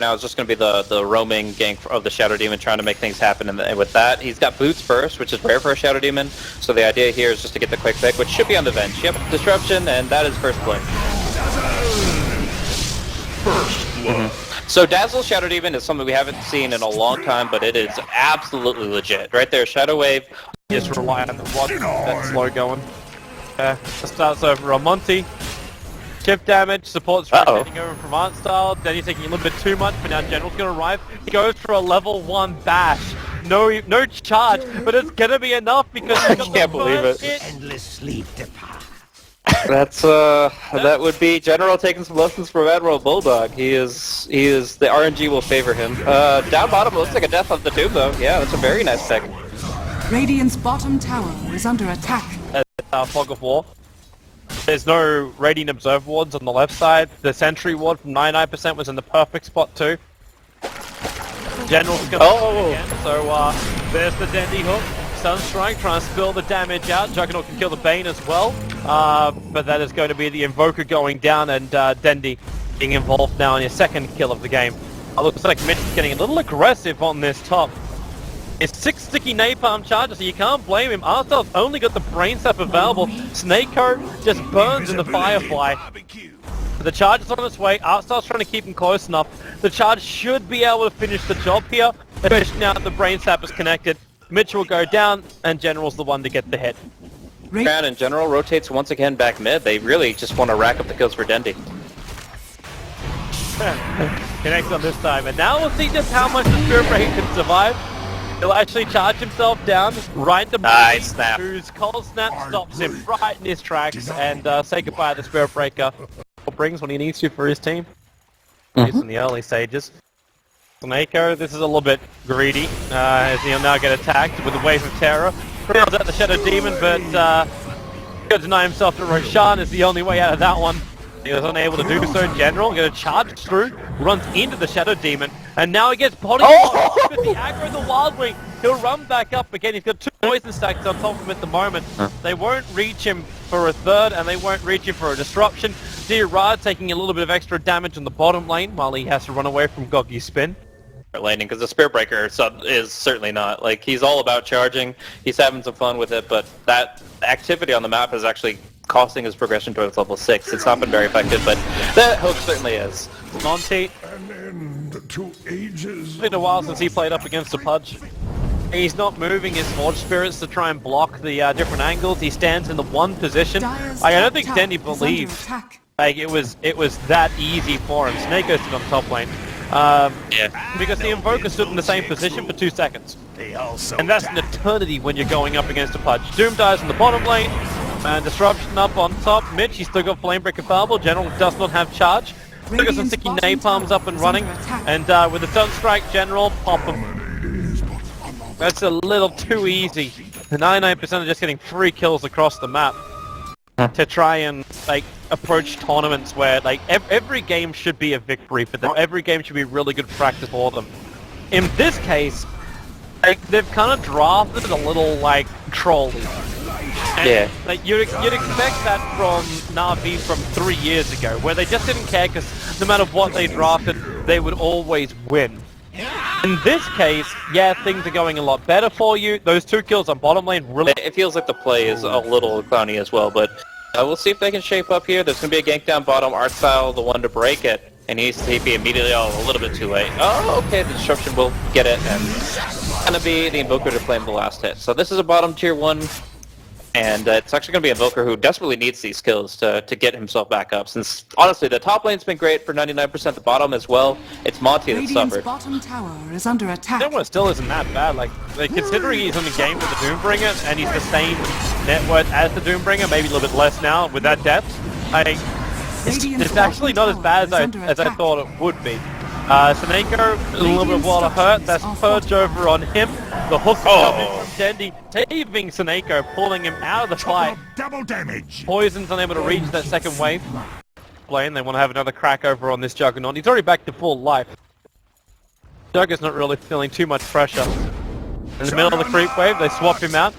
now is just going to be the roaming gank of the Shadow Demon trying to make things happen, and with that, he's got boots first, which is rare for a Shadow Demon, so the idea here is just to get the quick pick, which should be on the Venge. Yep, Disruption, and that is first blood. First blood. So Dazzle Shadow Demon is something we haven't seen in a long time, but it is absolutely legit. Right there, Shadow Wave. Just rely on the one that's slow going. Starts over on Monty. Shift damage, support's rotating over from art style, then he's taking a little bit too much, but now General's gonna arrive. He goes for a level 1 bash. No charge, but it's gonna be enough because I can't believe it. Endless sleep depart. That's that would be General taking some lessons from Admiral Bulldog. He is the RNG will favor him. Down bottom looks like a death of the tomb though. Yeah, that's a very nice pick. Radiant's bottom tower is under attack. Fog of War. There's no Radiant Observe wards on the left side. The Sentry ward from 99% was in the perfect spot too. General's gonna again, so there's the Dendy hook. Sunstrike trying to spill the damage out. Juggernaut can kill the Bane as well. But that is going to be the Invoker going down and Dendy being involved now in his second kill of the game. It looks like Mitch is getting a little aggressive on this top. It's 6 sticky napalm charges, so you can't blame him. Arcel's only got the brain sap available. Snakeo just burns in the Firefly. The charge is on its way. Arcel's trying to keep him close enough. The charge should be able to finish the job here, especially now that the brain sap is connected. Mitch will go down, and General's the one to get the hit. Crown in General rotates once again back mid. They really just want to rack up the kills for Dendy. Connects on this time, and now we'll see just how much the Spirit Breaker can survive. He'll actually charge himself down, right to nice snap. Whose Cold Snap stops him right in his tracks, and say goodbye to the Spirit Breaker. Brings when he needs to for his team. He's in the early stages. Snakeo, this is a little bit greedy, as he'll now get attacked with a Wave of Terror. Throws out the Shadow Demon, but he'll deny himself to Roshan is the only way out of that one. He was unable to do so. General gonna charge through, runs into the Shadow Demon, and now he gets body blocked with the aggro of the Wild Wing. He'll run back up again. He's got 2 poison stacks on top of him at the moment. They won't reach him for a third, and they won't reach him for a disruption. Zira taking a little bit of extra damage on the bottom lane while he has to run away from Goggy's spin. Laning, because the Spirit Breaker is certainly not. Like, he's all about charging. He's having some fun with it, but that activity on the map is actually costing his progression towards level 6. It's not been very effective, but that hook certainly is. Monty. It's been a while since he played up against a Pudge. He's not moving his Forge Spirits to try and block the different angles. He stands in the one position. I don't think Dendy believed like it was that easy for him. Snakeo stood on top lane. Because the Invoker stood in the same position for 2 seconds. And that's an eternity when you're going up against a Pudge. Doom dies in the bottom lane, and Disruption up on top. Mitch, he's still got Flamebreaker available. General does not have charge. Still got some sticky napalms up and running. And with the Sunstrike, General, pop him. That's a little too easy. The 99% are just getting 3 kills across the map. To try and like approach tournaments where like every game should be a victory for them. Every game should be really good practice for them. In this case, like they've kind of drafted a little like trolly. And, like you'd expect that from Na'Vi from 3 years ago, where they just didn't care because no matter what they drafted, they would always win. In this case, yeah, things are going a lot better for you. Those 2 kills on bottom lane really... It feels like the play is a little clowny as well, but we'll see if they can shape up here. There's going to be a gank down bottom. Artstyle, the one to break it, and he needs to TP immediately. Oh, a little bit too late. Oh, okay, the Disruption will get it, and it's going to be the Invoker to claim the last hit. So this is a bottom tier 1. And it's actually going to be Invoker who desperately needs these kills to get himself back up. Since, honestly, the top lane's been great for 99%, the bottom as well. It's Monty that suffered. Bottom tower is under attack. That still isn't that bad. Like considering he's in the game with the Doombringer, and he's the same net worth as the Doombringer, maybe a little bit less now with that depth. It's actually not as bad as I thought it would be. Snakeo, a little bit while hurt. That's Purge over on him. The hook coming from Dendy, saving Snakeo, pulling him out of the fight. Double damage. Poison's unable to reach that second wave. Lane, they want to have another crack over on this Juggernaut. He's already back to full life. Juggernaut's not really feeling too much pressure. In the middle of the creep wave, they swap him out.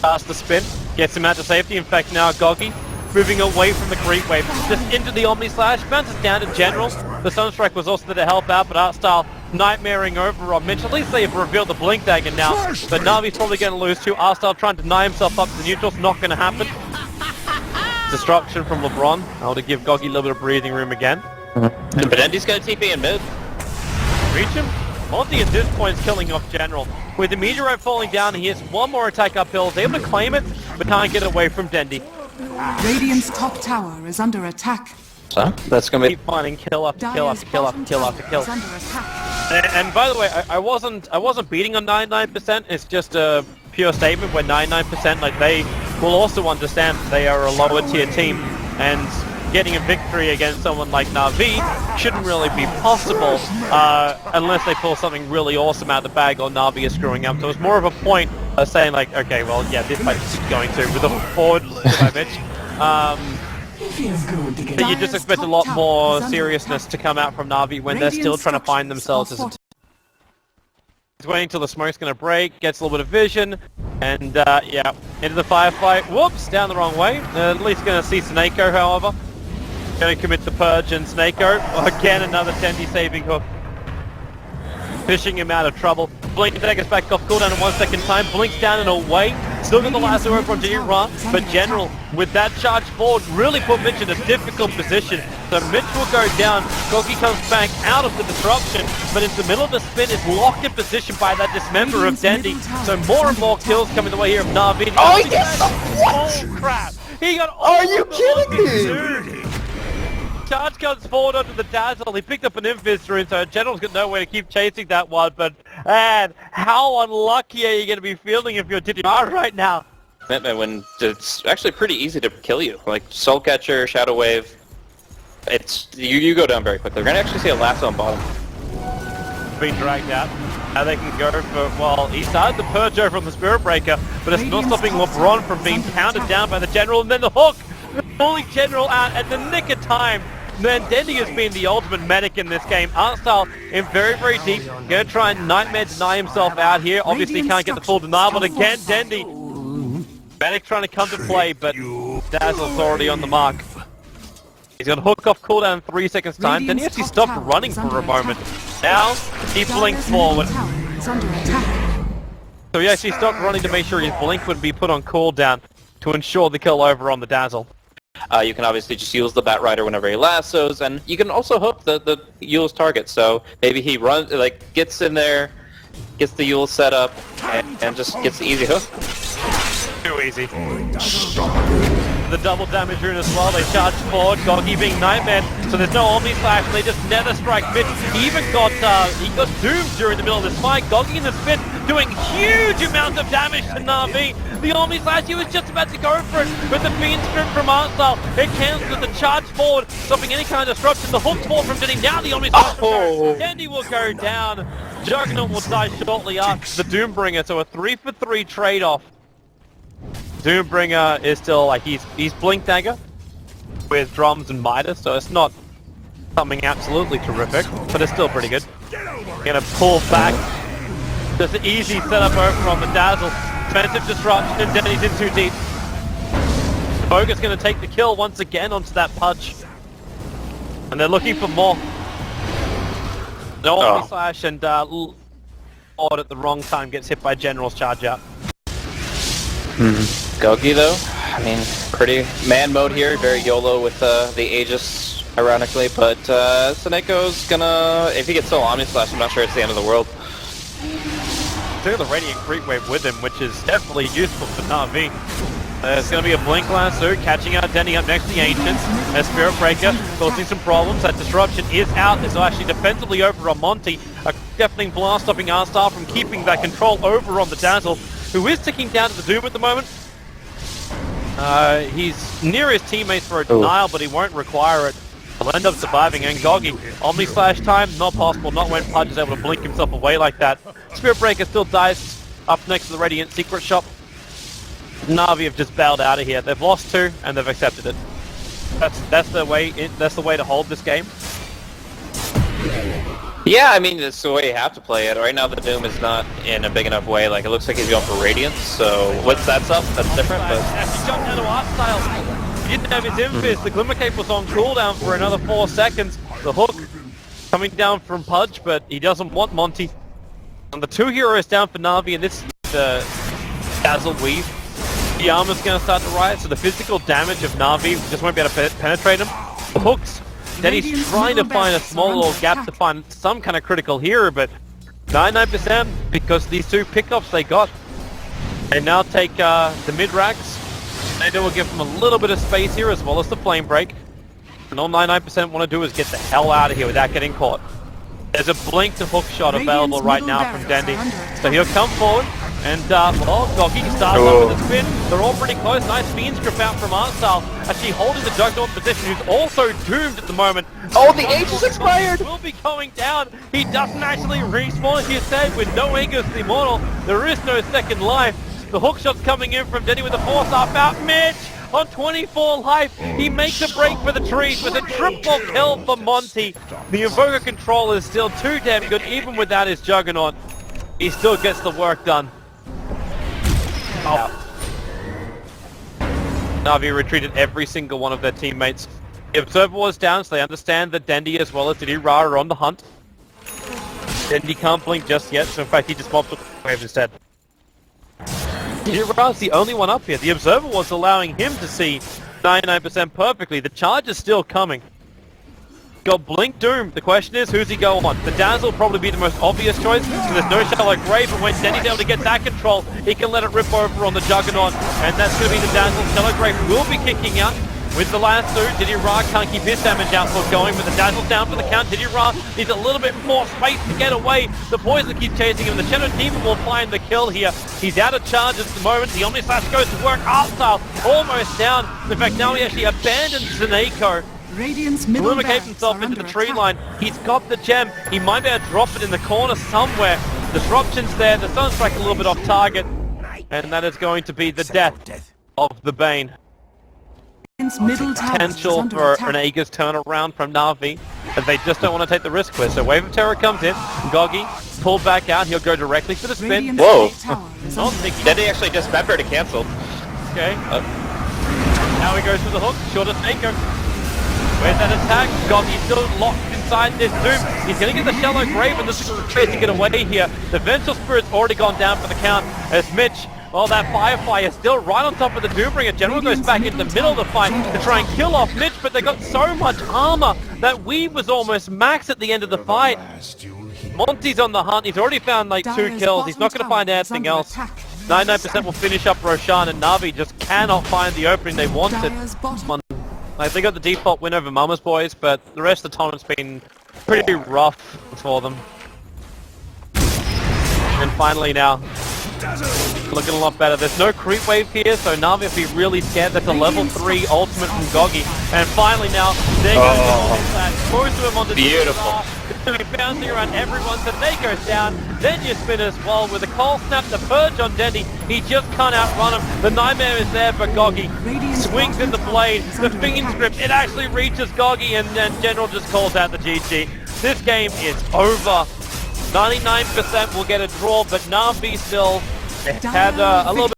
Past the spin, gets him out to safety. In fact, now Goggy moving away from the creep wave, just into the Omni Slash, bounces down to General. The Sunstrike was also there to help out, but Artstyle nightmaring over on Mitch. At least they've revealed the Blink Dagger now, but Navi's probably going to lose too. Artstyle trying to deny himself up to the neutrals, not going to happen. Disruption from LeBron, able to give Goggy a little bit of breathing room again. But Andy's got a TP in mid. Reach him? Monty at this point is killing off General. With the meteorite falling down, he has one more attack uphill. He's able to claim it, but can't get away from Dendy. Radiant's top tower is under attack. So that's gonna be. Keep finding kill after kill Dire's after kill after bottom kill tower after kill. is under attack. And by the way, I wasn't beating on 99%. It's just a pure statement where 99%, like, they will also understand that they are a lower tier team, and getting a victory against someone like Na'Vi shouldn't really be possible unless they pull something really awesome out of the bag or Na'Vi is screwing up. So it's more of a point of saying, like, okay, well, yeah, this fight is going to, with a forward by Mitch. But you just expect a lot more seriousness to come out from Na'Vi when they're still trying to find themselves as a team. He's waiting till the smoke's going to break, gets a little bit of vision, and yeah, into the firefight. Whoops, down the wrong way. At least going to see Snako, however. Going to commit the purge, and Snako, again, another Tendy saving hook. Fishing him out of trouble. Blink Dagger's back off cooldown in 1 second time. Blinks down and away. Still got the lasso over on Run, but General, with that charge forward, really put Mitch in a difficult position. So Mitch will go down. Gogi comes back out of the disruption, but in the middle of the spin is locked in position by that dismember of Dendy. So more and more kills coming the way here of Na'Vi. Oh, yes! What? Oh crap! He got all Are you of kidding me? Charge comes forward onto the Dazzle. He picked up an Invis rune, so General's got no way to keep chasing that one. But man, how unlucky are you going to be feeling if you're TTR right now? When it's actually pretty easy to kill you, like Soul Catcher, Shadow Wave. It's you go down very quickly. We're gonna actually see a lasso on bottom. Being dragged out. Now they can go for, well, he started the purge over on the Spirit Breaker, but it's not stopping LeBron from being pounded down by the General, and then the hook, pulling General out at the nick of time. Man, Dendy has been the ultimate medic in this game. Artstyle in very, very deep. Gonna try and Nightmare deny himself out here. Obviously can't get the full denial, but again, Dendy. Medic trying to come to play, but Dazzle's already on the mark. He's gonna hook off cooldown in 3 seconds time. Then he actually stopped running for a moment. Now, he blinks forward. So he actually stopped running to make sure his blink would be put on cooldown to ensure the kill over on the Dazzle. You can obviously just use the Batrider whenever he lassos, and you can also hook the Yule's target. So maybe he runs, like, gets in there, gets the Yule set up, and just gets the easy hook. Too easy. The double damage rune as well. They charge forward. Goggy being Nightmare, so there's no Omni Slash. And they just Nether Strike Mitch. He even got doomed during the middle of this fight. Goggy in the spin, doing huge amounts of damage to Na'Vi. The Omni Slash, he was just about to go for it, but the Fiend Strip from Artstyle, it cancels the charge forward, stopping any kind of disruption. The hook fall from Dendy. Now the Omni Slash from Dendy will go down. Juggernaut will die shortly after the Doombringer, so a 3-for-3 trade-off. Doombringer is still, like, he's Blink Dagger with drums and Midas, so it's not something absolutely terrific, but it's still pretty good. Gonna pull back. Just an easy setup over on the Dazzle. Defensive disruption, and Denny's in too deep. Boga's gonna take the kill once again onto that Pudge. And they're looking for more. No Omni Slash, and Lord at the wrong time gets hit by General's charge out. Gogi though, I mean, pretty man mode here, very YOLO with the Aegis, ironically, but Saneko's gonna, if he gets still Omni Slash, I'm not sure it's the end of the world. Took the Radiant Creep Wave with him, which is definitely useful for Na'Vi. There's going to be a Blink Lasso catching out Denny up next to the Ancients. A Spirit Breaker causing some problems. That disruption is out. There's actually defensively over on Monty. A deafening blast stopping Artstyle from keeping that control over on the Dazzle, who is ticking down to the Doom at the moment. He's near his teammates for a denial, but he won't require it. He'll end up surviving, and Goggy. Omni Slash time, not possible, not when Pudge is able to blink himself away like that. Spirit Breaker still dies up next to the Radiant Secret Shop. Na'Vi have just bailed out of here. They've lost 2, and they've accepted it. That's the way to hold this game. Yeah, I mean, it's the way you have to play it. Right now the Doom is not in a big enough way. Like, it looks like he's going for Radiance, so once that's up, that's different, but... Actually jumped out of Artstyle. didn't have his Infist. The Glimmer Cape was on cooldown for another 4 seconds. The hook coming down from Pudge, but he doesn't want Monty. And the 2 heroes down for Na'Vi, and this is the Dazzle Weave. The armor's going to start to riot, so the physical damage of Na'Vi just won't be able to penetrate him. The hooks, then he's trying to find a small little gap to find some kind of critical hero, but 99% because these 2 pickups they got. They now take the mid-racks. They will give them a little bit of space here as well as the flame break. And all 99% want to do is get the hell out of here without getting caught. There's a blink to hook shot available right now from Dandy. So he'll come forward and, well, Goggy starts up with a spin. They're all pretty close. Nice fiend script out from Artstyle. Actually holding the Juggernaut position, who's also doomed at the moment. Oh, the age is expired! Will be going down. He doesn't actually respawn, as you said, with no Aegis the Immortal. There is no second life. The hook shot's coming in from Denny with a force up out. Mitch on 24 life. He makes a break for the trees with a triple kill for Monty. The Invoker control is still too damn good, even without his Juggernaut. He still gets the work done. Oh. Na'Vi retreated every single one of their teammates. The Observer was down, so they understand that Dendi as well as Diddy Ra are on the hunt. Dendi can't blink just yet, so in fact he just mobs with the wave instead. Diddy Ra's the only one up here. The Observer was allowing him to see 99% perfectly. The charge is still coming. Got Blink Doom. The question is, who's he go on? The Dazzle will probably be the most obvious choice, so there's no Shallow Grave, but when Denny's able to get that control, he can let it rip over on the Juggernaut, and that's going to be the Dazzle. Shallow Grave will be kicking out with the last 2. Diddy Ra can't keep his damage output going, but the Dazzle's down for the count. Diddy Ra needs a little bit more space to get away. The Poison keeps chasing him. The Shadow Demon will find the kill here. He's out of charge at the moment. The Omni Slash goes to work. Artstyle almost down. In fact, now he actually abandons Zaneko. Radiant's middle Illuminate himself into the tree line. He's got the gem. He might be able to drop it in the corner somewhere. The disruption's there. The Sunstrike a little bit off target. And that is going to be the death of the Bane. Middle Potential for an Aegis turnaround from Na'Vi, and they just don't want to take the risk with. So Wave of Terror comes in. Goggy pulled back out. He'll go directly for the spin. Whoa! Not Mickey. Denny actually dismembered to cancel. Okay. Now he goes for the hook. Shortest Aiko. Where's that attack? Goggy's still locked inside this Doom. He's going to get the Shallow Grave, and this is a chance to get away here. The Vengeful Spirit's already gone down for the count as Mitch. Well, that Firefly is still right on top of the Doombringer. General goes back into the middle of the fight to try and kill off Mitch, but they got so much armor that Weave was almost max at the end of the fight. Monty's on the hunt. He's already found like 2 kills. He's not going to find anything else. 99% will finish up Roshan, and Na'Vi just cannot find the opening they wanted. Like, they got the default win over Mama's Boys, but the rest of the tournament's been pretty rough for them. And finally now, looking a lot better. There's no creep wave here, so Na'Vi if he's really scared, that's a level 3 ultimate from Goggy. And finally now, there goes the Morning Slash. Most of them on the Beautiful. He's bouncing around everyone, so they goes down. Then you spin as well with a Cold Snap, the Purge on Dendy. He just can't outrun him. The Nightmare is there for Goggy. Swings in the blade, the Fiend Script, it actually reaches Goggy, and then General just calls out the GG. This game is over. 99% will get a draw, but Na'Vi still had a little bit